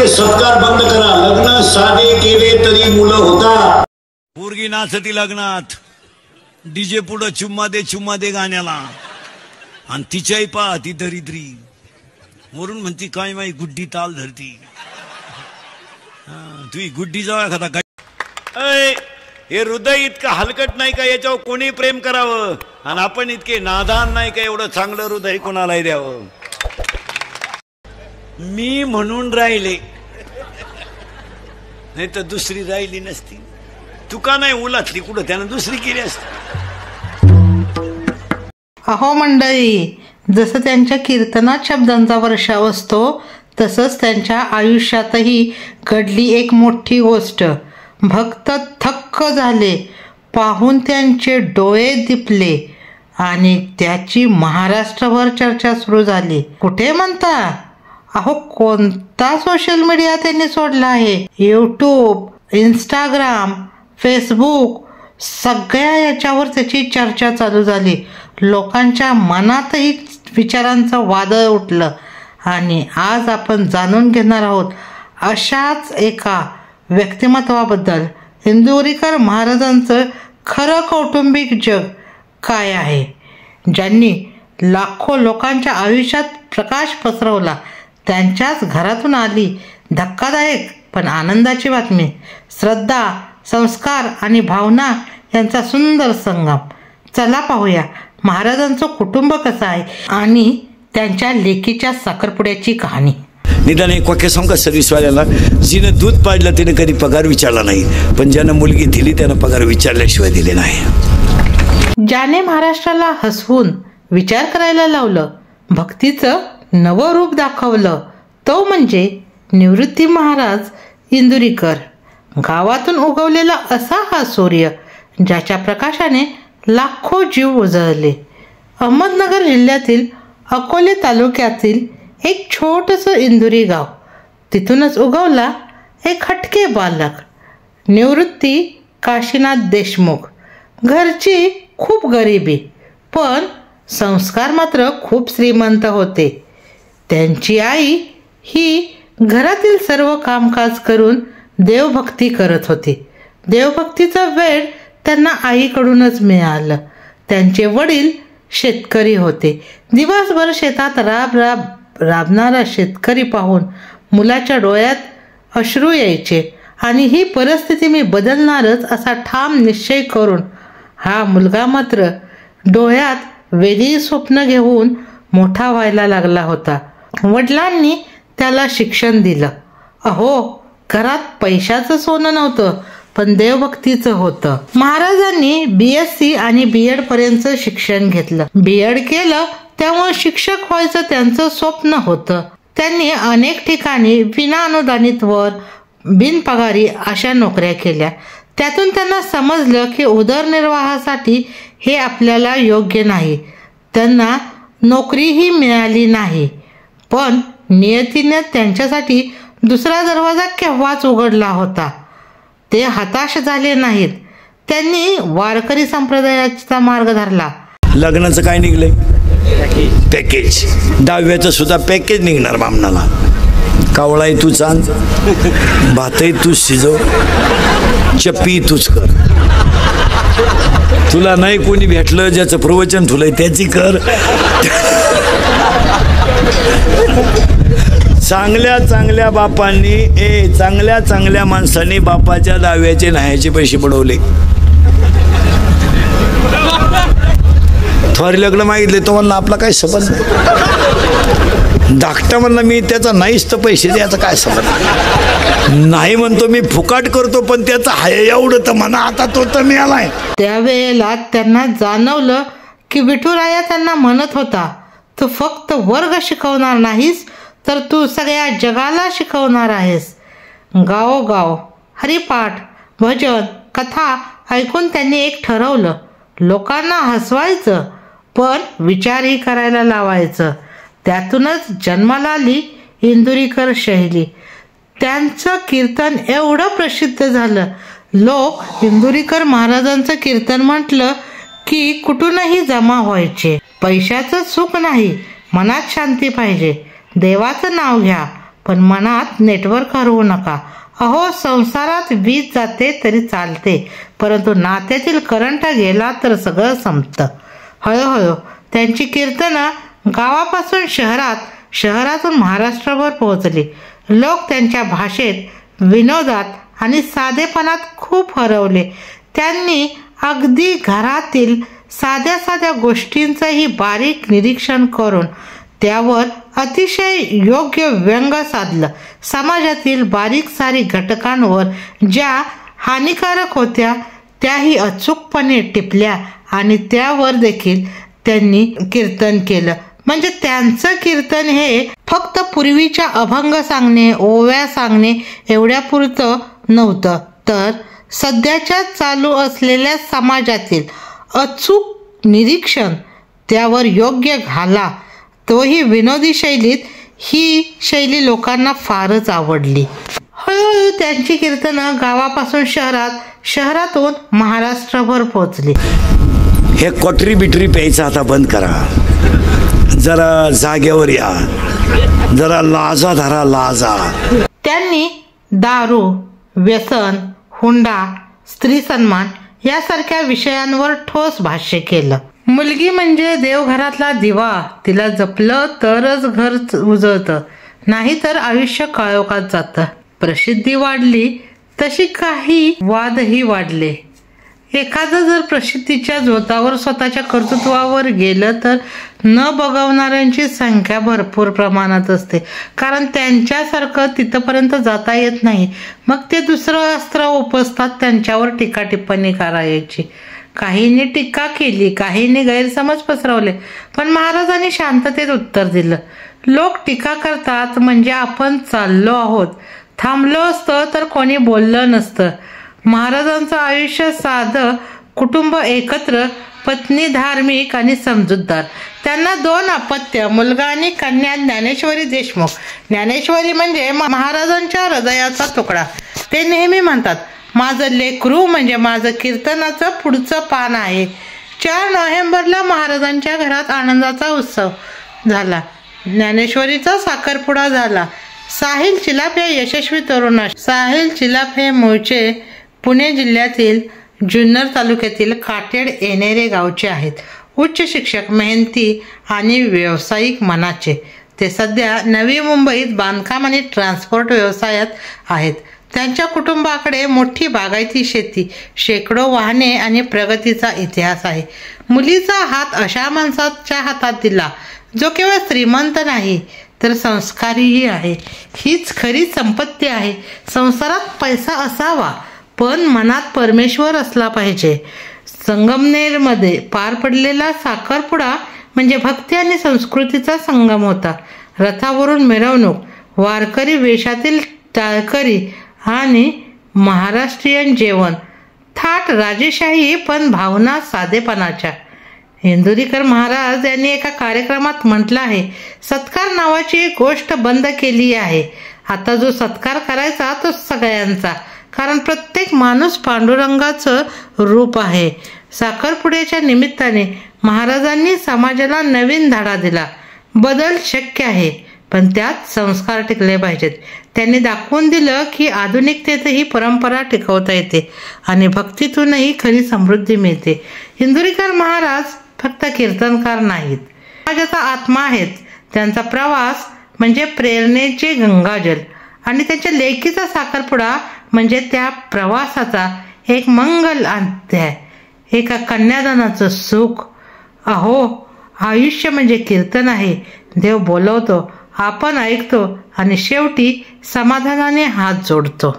सत्कार बंद करा. लग्न साधे केले तरी मुलं होतात. पोरगी नाचती लग्नात, डीजे पुढं चुम्मा दे गाण्याला, आणि तिच्याही पहा ती दरिद्री वरून म्हणती काय माही गुड्डी ताल धरती. तुझी गुड्डी जाऊ एखादा. हे हृदय इतकं हलकट नाही का याच्यावर कोणी प्रेम करावं, आणि आपण इतके नादान नाही का एवढं चांगलं हृदय कोणालाही द्यावं. मी म्हणून राहिले नाही तर दुसरी राहिली नसती. तुका नाही उलातली कुठं त्यानं दुसरी केली असती. अहो मंडळी, जसं त्यांच्या कीर्तनात शब्दांचा वर्षाव असतो तसंच त्यांच्या आयुष्यातही घडली एक मोठी गोष्ट. भक्त थक्क झाले, पाहून त्यांचे डोळे दिपले आणि त्याची महाराष्ट्रभर चर्चा सुरू झाली. कुठे म्हणता? अहो कोणता सोशल मीडिया त्यांनी सोडला आहे. यूट्यूब, इंस्टाग्राम, फेसबुक सगळ्या याच्यावर त्याची चर्चा चालू झाली. लोकांच्या मनातही विचारांचं वादळ उठलं. आणि आज आपण जाणून घेणार आहोत अशाच एका व्यक्तिमत्वाबद्दल, इंदुरीकर महाराजांचं खरं कौटुंबिक जग काय आहे, ज्यांनी लाखो लोकांच्या आयुष्यात प्रकाश पसरवला. त्यांच्याच घरातून आली धक्कादायक पण आनंदाची बातमी. श्रद्धा, संस्कार आणि भावना यांचा सुंदर संगम. चला पाहूया महाराजांचं कुटुंब कसं आहे आणि त्यांच्या लेकीच्या साखरपुड्याची कहाणी. निदान एक वाक्य सांग का सर्व्हिसवाल्याला, जिनं दूध पाजलं तिने कधी पगार विचारला नाही, पण ज्यानं मुलगी दिली त्यानं पगार विचारल्याशिवाय दिले नाही. ज्याने महाराष्ट्राला हसवून विचार करायला लावलं, भक्तीचं नवं रूप दाखवलं, तो म्हणजे निवृत्ती महाराज इंदुरीकर. गावातून उगवलेला असा हा सूर्य ज्याच्या प्रकाशाने लाखो जीव उजळले. अहमदनगर जिल्ह्यातील अकोले तालुक्यातील एक छोटंसं इंदुरी गाव. तिथूनच उगवला एक हटके बालक, निवृत्ती काशीनाथ देशमुख. घरची खूप गरिबी, पण संस्कार मात्र खूप श्रीमंत होते. त्यांची आई ही घरातील सर्व कामकाज करून देवभक्ती करत होती. देवभक्तीचा वेळ त्यांना आईकडूनच मिळालं. त्यांचे वडील शेतकरी होते. दिवसभर शेतात राबणारा शेतकरी पाहून मुलाच्या डोळ्यात अश्रू यायचे आणि ही परिस्थिती मी बदलणारच असा ठाम निश्चय करून हा मुलगा मात्र डोळ्यात वेगळी स्वप्न घेऊन मोठा व्हायला लागला होता. वडिलांनी त्याला शिक्षण दिलं. अहो, घरात पैशाचं सोनं नव्हतं, पण देवभक्तीचं होतं. महाराजांनी BSc आणि BEd पर्यंतचं शिक्षण घेतलं. BEd केलं त्यामुळे शिक्षक व्हायचं त्यांचं स्वप्न होतं. त्यांनी अनेक ठिकाणी विना अनुदानित वर बिनपगारी अशा नोकऱ्या केल्या. त्यातून त्यांना समजलं की उदरनिर्वाहासाठी हे आपल्याला योग्य नाही. त्यांना नोकरीही मिळाली नाही, पण नियतीने त्यांच्यासाठी दुसरा दरवाजा केव्हाच उघडला होता. ते हताश झाले नाहीत. त्यांनी वारकरी संप्रदायाचा मार्ग धरला. लग्नाचं काय निघलंय? पॅकेज. 10व्याचं सुद्धा पॅकेज निघणार बामणाला. कावळाही तू चांद, भातही तूच शिजव, चप्पी तूच कर. तुला नाही कोणी भेटलं, ज्याचं प्रवचन ठुलंय त्याची कर. चांगल्या बापांनी चांगल्या माणसांनी बापाच्या 10व्याचे न्हायाचे पैसे बुडवले. थोरी लग्न मागितले तो म्हणला आपला काय संबंध नाही. धाकटा म्हणला मी त्याचा नाहीच तर पैसे द्यायचा काय संबंध नाही. म्हणतो मी फुकाट करतो, पण त्याचा हाय एवढं तर म्हणा. आता तो तर मिळालाय. त्यावेळेला त्यांना जाणवलं की विठुराया त्यांना म्हणत होता, तू फक्त वर्ग शिकवणार नाहीस तर तू सगळ्या जगाला शिकवणार आहेस. गावोगाव हरिपाठ, भजन, कथा ऐकून त्यांनी एक ठरवलं. लोकांना हसवायचं पण विचारही करायला लावायचं. त्यातूनच जन्माला आली इंदुरीकर शैली. त्यांचं कीर्तन एवढं प्रसिद्ध झालं, लोक इंदुरीकर महाराजांचं कीर्तन म्हटलं की कुठूनही जमा व्हायचे. पैशाचं सुख नाही, मनात शांती पाहिजे. देवाचं नाव घ्या, पण मनात नेटवर्क हरवू नका. अहो, संसारात वीज जाते तरी चालते, परंतु नात्यातील करंट गेला तर सगळं संपतं. हळूहळू त्यांची कीर्तनं गावापासून शहरात, शहरातून महाराष्ट्रभर पोहोचली. लोक त्यांच्या भाषेत, विनोदात आणि साधेपणात खूप हरवले. त्यांनी अगदी घरातील साध्या साध्या गोष्टींचंही बारीक निरीक्षण करून त्यावर अतिशय योग्य व्यंग साधलं. समाजातील बारीक सारीक घटकांवर ज्या हानिकारक होत्या त्याही अचूकपणे टिपल्या आणि त्यावर देखील त्यांनी कीर्तन केलं. म्हणजे त्यांचं कीर्तन हे फक्त पूर्वीच्या अभंग सांगणे, ओव्या सांगणे एवढ्यापुरतं नव्हतं, तर सध्याच्या चालू असलेल्या समाजातील अचूक निरीक्षण, त्यावर योग्य घाला, तोही विनोदी शैलीत. ही शैली लोकांना फारच आवडली. हळूहळू त्यांची कीर्तनं गावापासून शहरात, शहरातून महाराष्ट्रभर पोहोचली. हे क्वाटरी बिटरी प्यायचं आता बंद करा, जरा जागेवर या, जरा लाजा धरा, लाजा. त्यांनी दारू, व्यसन, हुंडा, स्त्री सन्मान यासारख्या विषयांवर ठोस भाष्य केलं. मुलगी म्हणजे देवघरातला दिवा, तिला जपलं तरच घर उजळतं, नाहीतर आयुष्य काळोखात जातं. प्रसिद्धी वाढली तशी काही वादही वाढले. एखादं जर प्रसिद्धीच्या जोतावर स्वतःच्या कर्तृत्वावर गेलं तर न बघवणाऱ्यांची संख्या भरपूर प्रमाणात असते, कारण त्यांच्यासारखं तिथपर्यंत जाता येत नाही. मग ते दुसरं अस्त्र उपसतात त्यांच्यावर टीका टिप्पणी करायची. काहींनी टीका केली, काहींनी गैरसमज पसरवले, पण महाराजांनी शांततेत उत्तर दिलं. लोक टीका करतात म्हणजे आपण चाललो आहोत, थांबलो असतो तर कोणी बोललं नसतं. महाराजांचं आयुष्य साधं, कुटुंब एकत्र, पत्नी धार्मिक आणि समजूतदार. त्यांना 2 अपत्य, मुलगा आणि कन्या ज्ञानेश्वरी देशमुख. ज्ञानेश्वरी म्हणजे महाराजांच्या हृदयाचा तुकडा. ते नेहमी म्हणतात, माझं लेकरू म्हणजे माझं कीर्तनाचं पुढचं पान आहे. 4 नोव्हेंबरला महाराजांच्या घरात आनंदाचा उत्सव झाला. ज्ञानेश्वरीचा साखरपुडा झाला. साहिल चिलाप या यशस्वी तरुण. साहिल चिलाप हे मूळचे पुणे जिल्ह्यातील जुन्नर तालुक्यातील काटेड येणेरे गावचे आहेत. उच्च शिक्षक, मेहनती आणि व्यावसायिक मनाचे. ते सध्या नवी मुंबईत बांधकाम आणि ट्रान्सपोर्ट व्यवसायात आहेत. त्यांच्या कुटुंबाकडे मोठी बागायती शेती, शेकडो वाहने आणि प्रगतीचा इतिहास आहे. मुलीचा हात अशा माणसाच्या हातात दिला जो केवळ श्रीमंत नाही तर संस्कारीही आहे. हीच खरी संपत्ती आहे. संसारात पैसा असावा पण मनात परमेश्वर असला पाहिजे. संगमनेरमध्ये पार पडलेला साखरपुडा म्हणजे भक्ती आणि संस्कृतीचा संगम होता. रथावरून मिरवणूक, वारकरी वेशातील टाळकरी आणि महाराष्ट्रीयन जेवण, थाट राजेशाही पण भावना साधेपणाच्या. इंदुरीकर महाराज यांनी एका कार्यक्रमात म्हटलं आहे, सत्कार नावाची गोष्ट बंद केली आहे. आता जो सत्कार करायचा तो सगळ्यांचा, कारण प्रत्येक माणूस पांडुरंगाचं रूप आहे. साखरपुड्याच्या निमित्ताने महाराजांनी समाजाला नवीन धडा दिला. बदल शक्य आहे पण त्यात संस्कार टिकले पाहिजेत. त्यांनी दाखवून दिलं की आधुनिकतेतही परंपरा टिकवता येते आणि भक्तीतूनही खरी समृद्धी मिळते. इंदुरीकर महाराज फक्त कीर्तनकार नाहीत, समाजाचा आत्मा आहेत. त्यांचा प्रवास म्हणजे प्रेरणेचे गंगाजल आणि त्यांच्या लेकीचा साखरपुडा म्हणजे त्या प्रवासाचा एक मंगल अध्याय, एका कन्यादानाचं सुख. अहो, आयुष्य म्हणजे कीर्तन आहे. देव बोलवतो, आपण ऐकतो आणि शेवटी समाधानाने हात जोडतो.